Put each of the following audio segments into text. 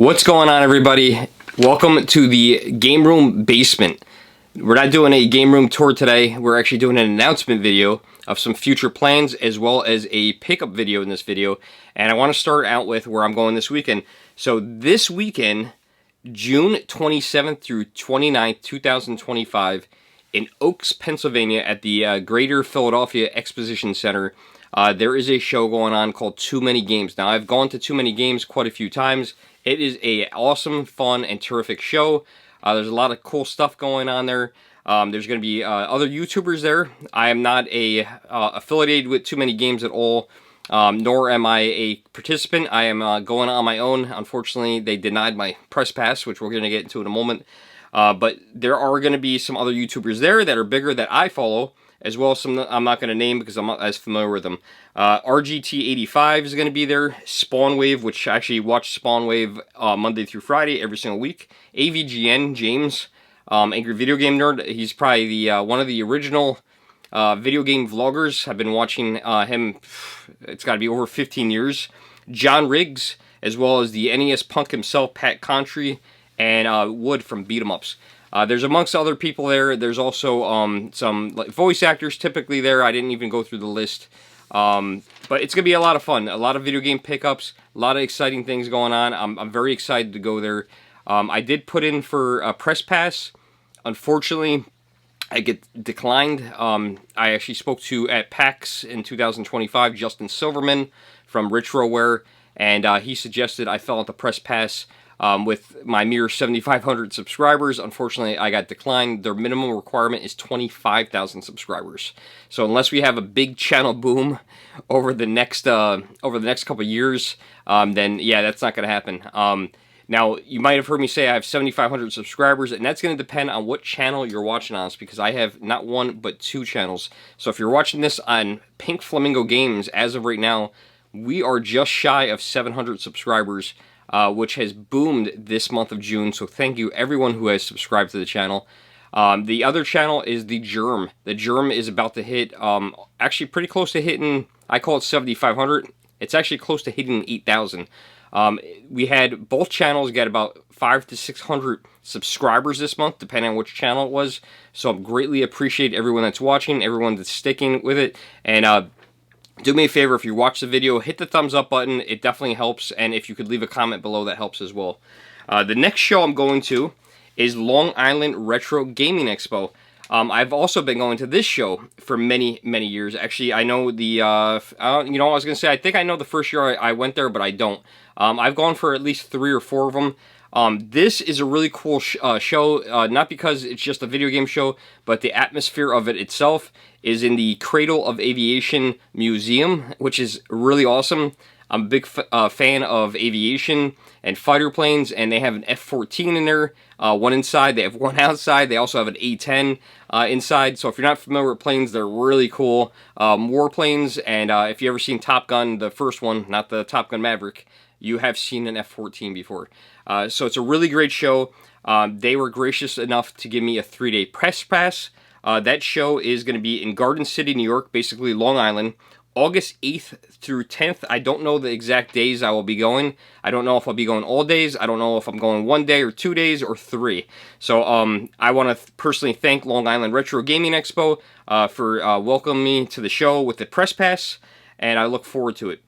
What's going on, everybody? Welcome to the game room basement. We're not doing a game room tour today. We're actually doing an announcement video of some future plans as well as a pickup video in this video. And I want to start out with where I'm going this weekend. So this weekend, June 27th through 29th, 2025, in Oaks, Pennsylvania at the Greater Philadelphia Exposition Center, there is a show going on called Too Many Games. Now, I've gone to Too Many Games quite a few times. It is a awesome, fun, and terrific show. There's a lot of cool stuff going on there. There's going to be other YouTubers there. I am not affiliated with Too Many Games at all, nor am I a participant. I am going on my own. Unfortunately, they denied my press pass, which we're going to get into in a moment. But there are going to be some other YouTubers there that are bigger that I follow, as well as some I'm not going to name because I'm not as familiar with them. RGT85 is going to be there. Spawnwave, which I actually watch Spawnwave Monday through Friday every single week. AVGN, James, Angry Video Game Nerd. He's probably the one of the original video game vloggers. I've been watching him, it's got to be over 15 years. John Riggs, as well as the NES punk himself, Pat Contry, and Wood from Beat 'em Ups. There's amongst other people there. There's also some voice actors typically there. I didn't even go through the list. But it's going to be a lot of fun. A lot of video game pickups. A lot of exciting things going on. I'm very excited to go there. I did put in for a press pass. Unfortunately, I get declined. I actually spoke to at PAX in 2025, Justin Silverman from RetroWare, and he suggested I fill out the press pass. With my mere 7,500 subscribers, unfortunately, I got declined. Their minimum requirement is 25,000 subscribers. So unless we have a big channel boom over the next couple years, then yeah, that's not going to happen. Now, you might have heard me say I have 7,500 subscribers, and that's going to depend on what channel you're watching on, because I have not one but two channels. So if you're watching this on Pink Flamingo Games, as of right now, we are just shy of 700 subscribers. Which has boomed this month of June, so thank you everyone who has subscribed to the channel. The other channel is The Germ. The Germ is about to hit, actually pretty close to hitting, I call it 7,500. It's actually close to hitting 8,000. We had both channels get about 500 to 600 subscribers this month, depending on which channel it was. So I greatly appreciate everyone that's watching, everyone that's sticking with it, and do me a favor, if you watch the video, hit the thumbs up button. It definitely helps, and if you could leave a comment below, that helps as well. The next show I'm going to is Long Island Retro Gaming Expo. I've also been going to this show for many, many years. Actually, I know the, you know, I was going to say, I think I know the first year I went there, but I don't. I've gone for at least 3 or 4 of them. This is a really cool show, not because it's just a video game show, but the atmosphere of it itself is in the Cradle of Aviation Museum, which is really awesome. I'm a big fan of aviation and fighter planes, and they have an F-14 in there, one inside, they have one outside, they also have an A-10 inside, so if you're not familiar with planes, they're really cool warplanes, and if you ever seen Top Gun, the first one, not the Top Gun Maverick, you have seen an F-14 before. So it's a really great show. They were gracious enough to give me a 3-day press pass. That show is going to be in Garden City, New York, basically Long Island, August 8th through 10th. I don't know the exact days I will be going. I don't know if I'll be going all days. I don't know if I'm going 1 day or 2 days or 3. So I want to personally thank Long Island Retro Gaming Expo for welcoming me to the show with the press pass, and I look forward to it.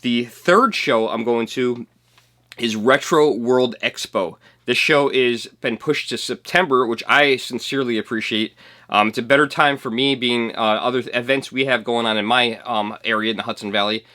The third show I'm going to is Retro World Expo. This show is been pushed to September, which I sincerely appreciate. It's a better time for me, being other events we have going on in my area in the Hudson Valley,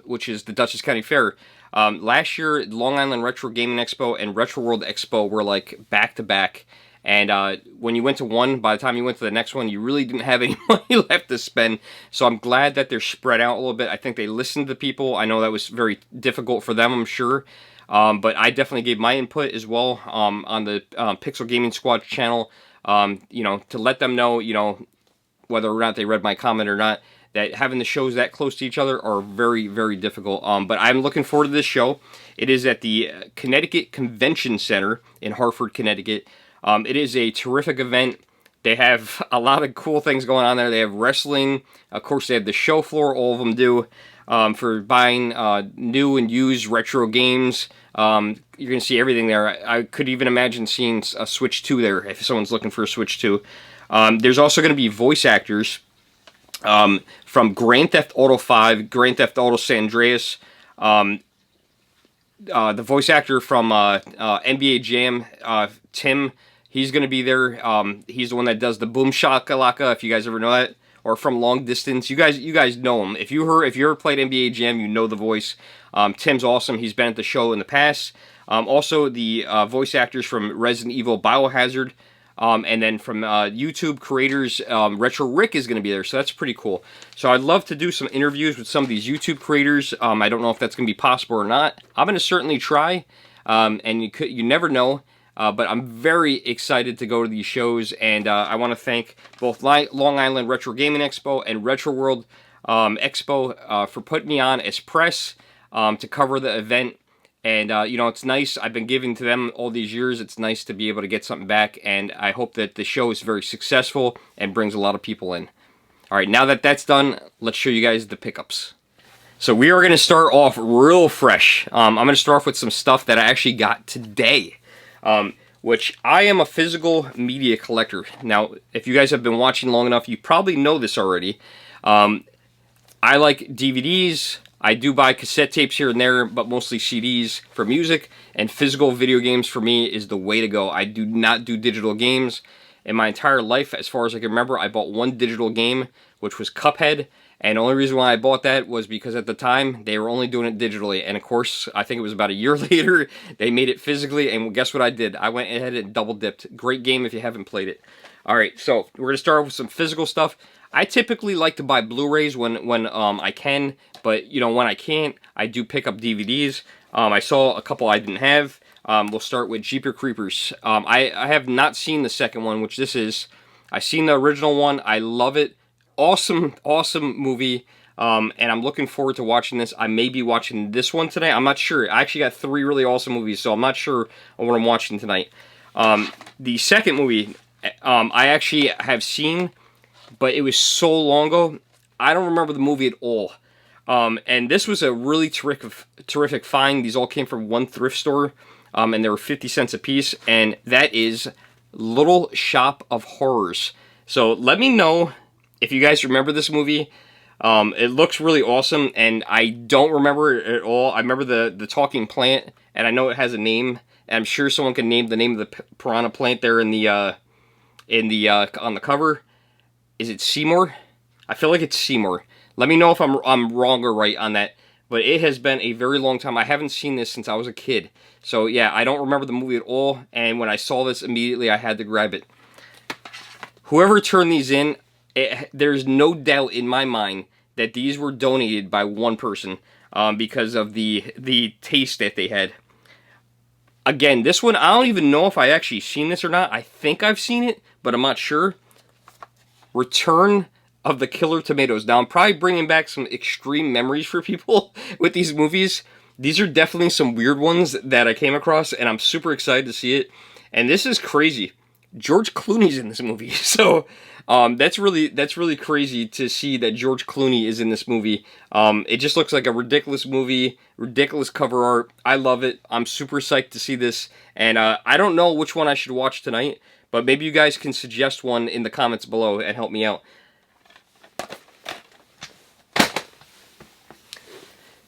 which is the Dutchess County Fair. Last year, Long Island Retro Gaming Expo and Retro World Expo were like back-to-back. And when you went to one, by the time you went to the next one, you really didn't have any money left to spend. So I'm glad that they're spread out a little bit. I think they listened to people. I know that was very difficult for them, I'm sure. But I definitely gave my input as well on the Pixel Gaming Squad channel, you know, to let them know, you know, whether or not they read my comment or not, that having the shows that close to each other are very, very difficult. But I'm looking forward to this show. It is at the Connecticut Convention Center in Hartford, Connecticut. It is a terrific event. They have a lot of cool things going on there. They have wrestling. Of course, they have the show floor. All of them do. For buying new and used retro games. You're going to see everything there. I could even imagine seeing a Switch 2 there if someone's looking for a Switch 2. There's also going to be voice actors from Grand Theft Auto 5, Grand Theft Auto San Andreas, the voice actor from NBA Jam, Tim, he's going to be there. He's the one that does the Boom Shakalaka, if you guys ever know that, or from Long Distance. You guys know him. If you ever played NBA Jam, you know the voice. Tim's awesome. He's been at the show in the past. Also, the voice actors from Resident Evil, Biohazard, and then from YouTube creators, Retro Rick is going to be there, so that's pretty cool. So I'd love to do some interviews with some of these YouTube creators. I don't know if that's going to be possible or not. I'm going to certainly try, and you never know. But I'm very excited to go to these shows, and I want to thank both Long Island Retro Gaming Expo and Retro World Expo for putting me on as press to cover the event. And, it's nice. I've been giving to them all these years. It's nice to be able to get something back, and I hope that the show is very successful and brings a lot of people in. All right, now that that's done, let's show you guys the pickups. So we are going to start off real fresh. I'm going to start off with some stuff that I actually got today, which I am a physical media collector. Now, if you guys have been watching long enough, you probably know this already. I like DVDs. I do buy cassette tapes here and there, but mostly CDs for music, and physical video games for me is the way to go. I do not do digital games. In my entire life, as far as I can remember, I bought one digital game, which was Cuphead, and the only reason why I bought that was because at the time, they were only doing it digitally, and of course, I think it was about a year later, they made it physically, and guess what I did? I went ahead and double-dipped. Great game if you haven't played it. Alright, so we're going to start with some physical stuff. I typically like to buy Blu-rays when I can, but, when I can't, I do pick up DVDs. I saw a couple I didn't have. We'll start with Jeepers Creepers. I have not seen the second one, which this is. I've seen the original one. I love it. Awesome, awesome movie. And I'm looking forward to watching this. I may be watching this one today. I'm not sure. I actually got 3 really awesome movies, so I'm not sure what I'm watching tonight. The second movie, I actually have seen, but it was so long ago, I don't remember the movie at all. And this was a really terrific find. These all came from one thrift store, and they were 50 cents a piece, and that is Little Shop of Horrors. So let me know if you guys remember this movie. It looks really awesome, and I don't remember it at all. I remember the talking plant, and I know it has a name, and I'm sure someone can name the name of the piranha plant there on the cover. Is it Seymour? I feel like it's Seymour. Let me know if I'm wrong or right on that. But it has been a very long time. I haven't seen this since I was a kid. So yeah, I don't remember the movie at all. And when I saw this immediately, I had to grab it. Whoever turned these in, there's no doubt in my mind that these were donated by one person because of the taste that they had. Again, this one, I don't even know if I actually seen this or not. I think I've seen it, but I'm not sure. Return of the Killer Tomatoes. Now, I'm probably bringing back some extreme memories for people with these movies. These are definitely some weird ones that I came across, and I'm super excited to see it. And this is crazy. George Clooney's in this movie, so that's really crazy to see that George Clooney is in this movie. It just looks like a ridiculous movie, ridiculous cover art. I love it. I'm super psyched to see this, and I don't know which one I should watch tonight, but maybe you guys can suggest one in the comments below and help me out.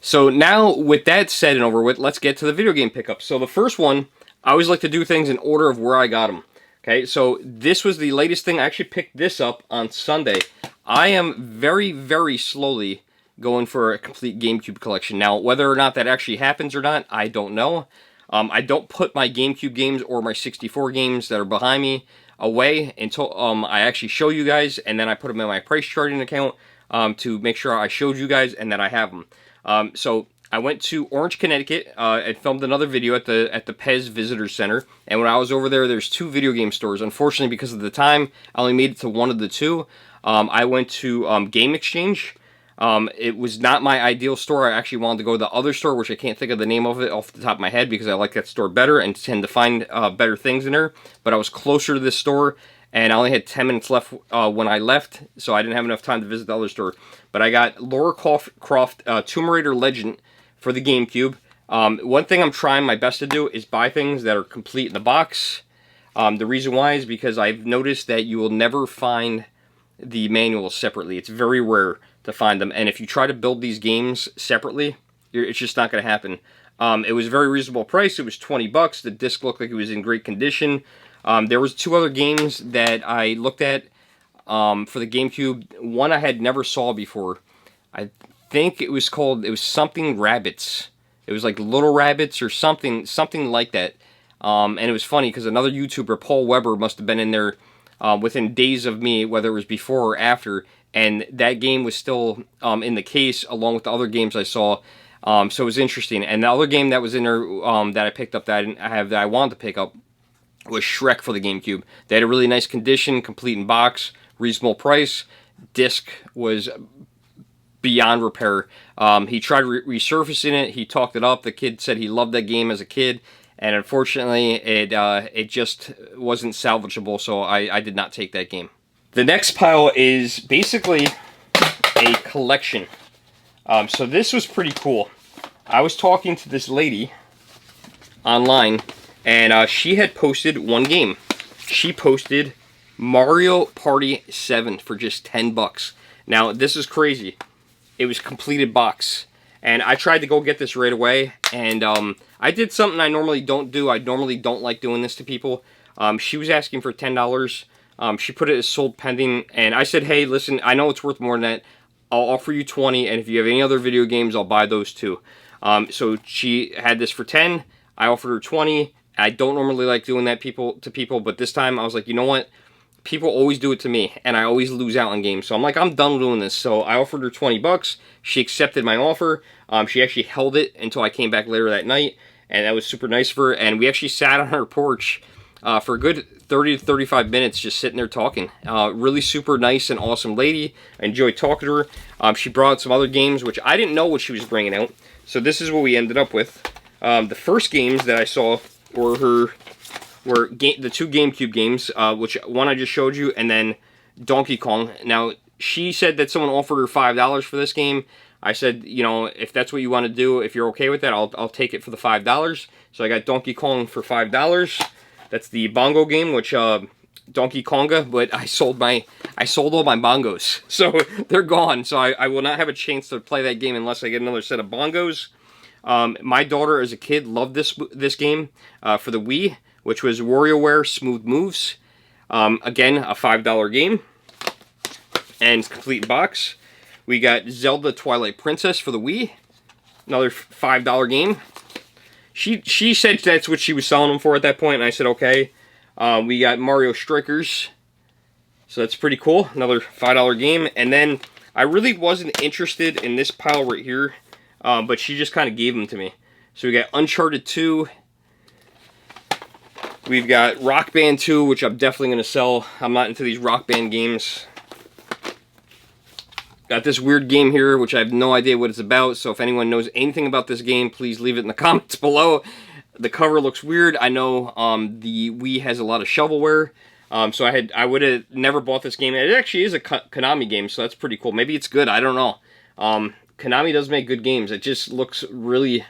So now, with that said and over with, let's get to the video game pickups. So the first one, I always like to do things in order of where I got them. Okay, so this was the latest thing. I actually picked this up on Sunday. I am very, very slowly going for a complete GameCube collection. Now, whether or not that actually happens or not, I don't know. I don't put my GameCube games or my 64 games that are behind me away until I actually show you guys, and then I put them in my price charting account to make sure I showed you guys and that I have them. So I went to Orange, Connecticut, and filmed another video at the Pez Visitor Center. And when I was over there, there's 2 video game stores. Unfortunately, because of the time, I only made it to one of the 2. I went to Game Exchange. It was not my ideal store. I actually wanted to go to the other store, which I can't think of the name of it off the top of my head because I like that store better and tend to find better things in there. But I was closer to this store, and I only had 10 minutes left when I left, so I didn't have enough time to visit the other store. But I got Lara Croft Tomb Raider Legend for the GameCube. One thing I'm trying my best to do is buy things that are complete in the box. The reason why is because I've noticed that you will never find the manuals separately. It's very rare to find them, and if you try to build these games separately, it's just not going to happen. It was a very reasonable price. It was 20 bucks. The disc looked like it was in great condition. There was 2 other games that I looked at for the GameCube. One I had never saw before. I think it was something Rabbits. It was like Little Rabbits or something like that. And it was funny because another YouTuber, Paul Weber, must have been in there within days of me, whether it was before or after, and that game was still in the case along with the other games I saw. So it was interesting. And the other game that was in there that I picked up that I didn't have that I wanted to pick up was Shrek for the GameCube. They had a really nice condition, complete in box, reasonable price. Disc was beyond repair. He tried resurfacing it. He talked it up. The kid said he loved that game as a kid, and unfortunately, it just wasn't salvageable. So I did not take that game. The next pile is basically a collection. So this was pretty cool. I was talking to this lady online, and she had posted one game. She posted Mario Party 7 for just 10 bucks. Now, this is crazy. It was completed box. And I tried to go get this right away, and I did something I normally don't do. I normally don't like doing this to people. She was asking for $10. She put it as sold pending, and I said, hey, listen, I know it's worth more than that. I'll offer you 20, and if you have any other video games, I'll buy those too. So she had this for 10. I offered her 20. I don't normally like doing that to people, but this time I was like, you know what? People always do it to me, and I always lose out on games. So I'm like, I'm done doing this. So I offered her 20 bucks. She accepted my offer. She actually held it until I came back later that night, and that was super nice of her. And we actually sat on her porch for a good 30 to 35 minutes just sitting there talking. Really super nice and awesome lady. I enjoyed talking to her. She brought some other games, which I didn't know what she was bringing out. So this is what we ended up with. The first games that I saw were the 2 GameCube games, which one I just showed you, and then Donkey Kong. Now, she said that someone offered her $5 for this game. I said, you know, if that's what you want to do, if you're okay with that, I'll take it for the $5. So I got Donkey Kong for $5. That's the bongo game, which Donkey Konga, but I sold all my bongos, so they're gone. So I will not have a chance to play that game unless I get another set of bongos. My daughter, as a kid, loved this game for the Wii, which was WarioWare Smooth Moves. Again, a $5 game, and it's complete in box. We got Zelda Twilight Princess for the Wii, another $5 game. She said that's what she was selling them for at that point, and I said okay. We got Mario Strikers, so that's pretty cool, another $5 game. And then I really wasn't interested in this pile right here, but she just kind of gave them to me. So we got Uncharted 2. We've got Rock Band 2, which I'm definitely going to sell. I'm not into these Rock Band games. Got this weird game here, which I have no idea what it's about, so if anyone knows anything about this game, please leave it in the comments below. The cover looks weird. I know the Wii has a lot of shovelware, so I would have never bought this game. It actually is a Konami game, so that's pretty cool. Maybe it's good, I don't know. Konami does make good games. It just looks really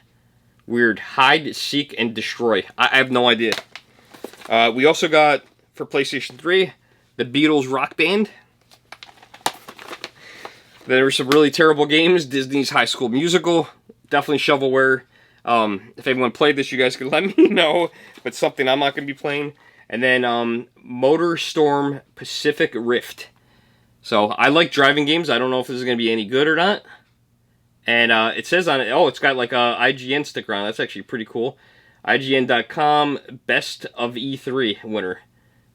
weird. Hide, Seek, and Destroy. I have no idea. We also got, for PlayStation 3, the Beatles Rock Band. There were some really terrible games. Disney's High School Musical. Definitely shovelware. If anyone played this, you guys can let me know. But something I'm not going to be playing. And then Motor Storm Pacific Rift. So I like driving games. I don't know if this is going to be any good or not. And it says on it, oh, it's got like a IGN sticker on it. That's actually pretty cool. IGN.com Best of E3 winner.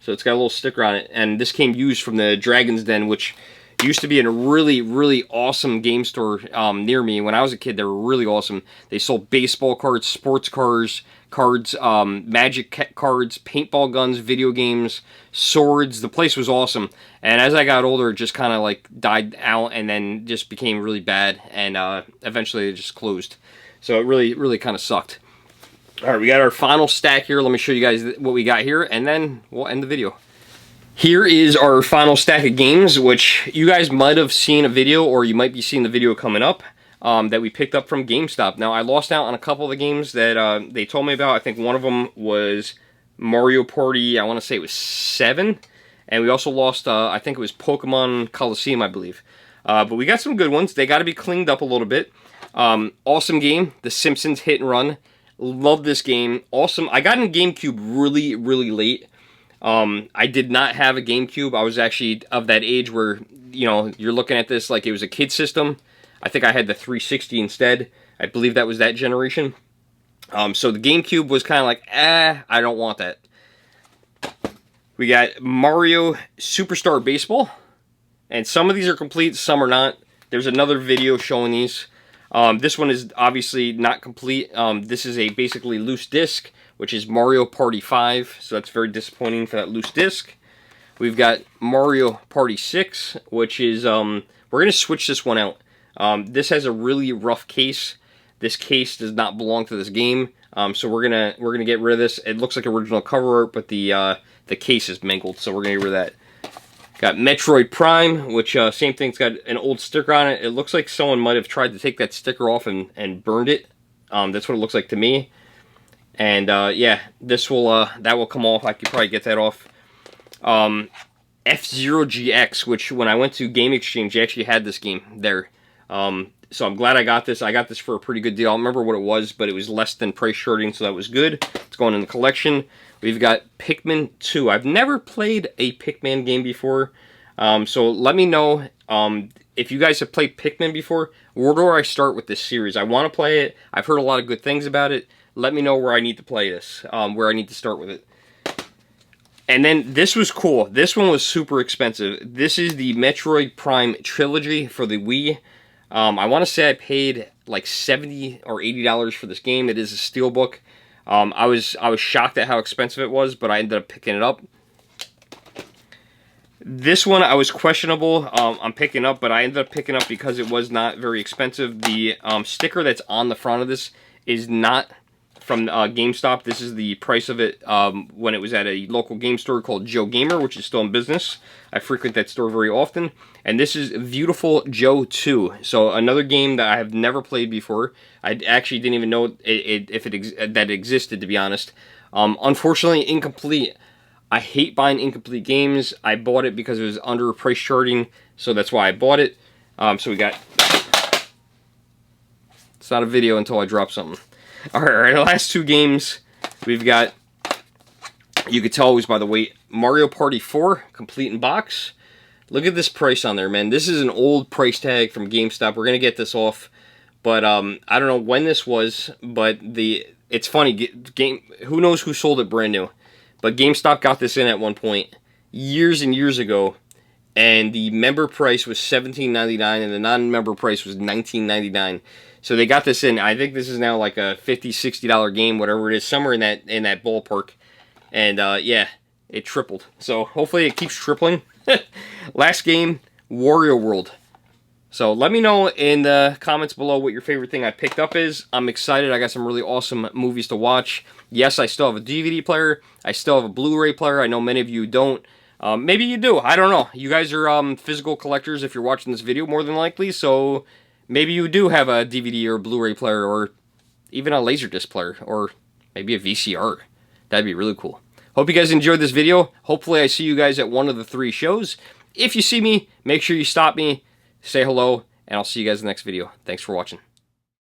So it's got a little sticker on it. And this came used from the Dragon's Den, which used to be in a really, really awesome game store near me. When I was a kid, they were really awesome. They sold baseball cards, sports cards, magic cards, paintball guns, video games, swords. The place was awesome. And as I got older, it just kind of like died out and then just became really bad. And eventually it just closed. So it really, really kind of sucked. All right, we got our final stack here. Let me show you guys what we got here, and then we'll end the video. Here is our final stack of games, which you guys might have seen a video, or you might be seeing the video coming up. that we picked up from GameStop. Now, I lost out on a couple of the games that they told me about. I think one of them was Mario Party, I want to say it was 7. And we also lost, I think it was Pokemon Coliseum, I believe. But we got some good ones. They got to be cleaned up a little bit. Awesome game, The Simpsons Hit and Run. Love this game. Awesome. I got in GameCube really, really late. I did not have a GameCube. I was actually of that age where, you know, you're looking at this like it was a kid system. I think I had the 360 instead. I believe that was that generation. So the GameCube was kind of like, I don't want that. We got Mario Superstar Baseball. And some of these are complete, some are not. There's another video showing these. This one is obviously not complete. This is a basically loose disc, which is Mario Party 5. So that's very disappointing for that loose disc. We've got Mario Party 6, which is, we're going to switch this one out. This has a really rough case. This case does not belong to this game. So we're gonna get rid of this. It looks like original cover art, but the case is mangled, so we're gonna get rid of that. Got Metroid Prime, which same thing. It's got an old sticker on it. It looks like someone might have tried to take that sticker off and burned it. That's what it looks like to me. And yeah, this will that will come off. I could probably get that off. F-Zero GX, which when I went to Game Exchange, they actually had this game there. So I'm glad I got this. I got this for a pretty good deal. I don't remember what it was, but it was less than price shorting, so that was good. It's going in the collection. We've got Pikmin 2. I've never played a Pikmin game before, so let me know if you guys have played Pikmin before. Where do I start with this series? I want to play it. I've heard a lot of good things about it. Let me know where I need to play this, where I need to start with it. And then this was cool. This one was super expensive. This is the Metroid Prime Trilogy for the Wii. I want to say I paid like $70 or $80 for this game. It is a steelbook. I was shocked at how expensive it was, but I ended up picking it up. This one I was questionable on picking up, but I ended up picking up because it was not very expensive. The sticker that's on the front of this is not from GameStop. This is the price of it when it was at a local game store called Joe Gamer, which is still in business. I frequent that store very often. And this is Beautiful Joe 2. So another game that I have never played before. I actually didn't even know that it existed, to be honest. Unfortunately, incomplete. I hate buying incomplete games. I bought it because it was under price charting, so that's why I bought it. So we got... It's not a video until I drop something. Alright, the last two games, we've got, you could tell always by the weight, Mario Party 4, complete in box. Look at this price on there, man. This is an old price tag from GameStop. We're going to get this off, but I don't know when this was, but it's funny, who knows who sold it brand new, but GameStop got this in at one point, years and years ago, and the member price was $17.99, and the non-member price was $19.99. So they got this in. I think this is now like a $50, $60 game, whatever it is, somewhere in that ballpark. And yeah, it tripled. So hopefully it keeps tripling. Last game, Wario World. So let me know in the comments below what your favorite thing I picked up is. I'm excited. I got some really awesome movies to watch. Yes, I still have a DVD player. I still have a Blu-ray player. I know many of you don't. Maybe you do. I don't know. You guys are physical collectors if you're watching this video, more than likely. So maybe you do have a DVD or a Blu-ray player, or even a Laserdisc player, or maybe a VCR. That'd be really cool. Hope you guys enjoyed this video. Hopefully I see you guys at one of the 3 shows. If you see me, make sure you stop me, say hello, and I'll see you guys in the next video. Thanks for watching.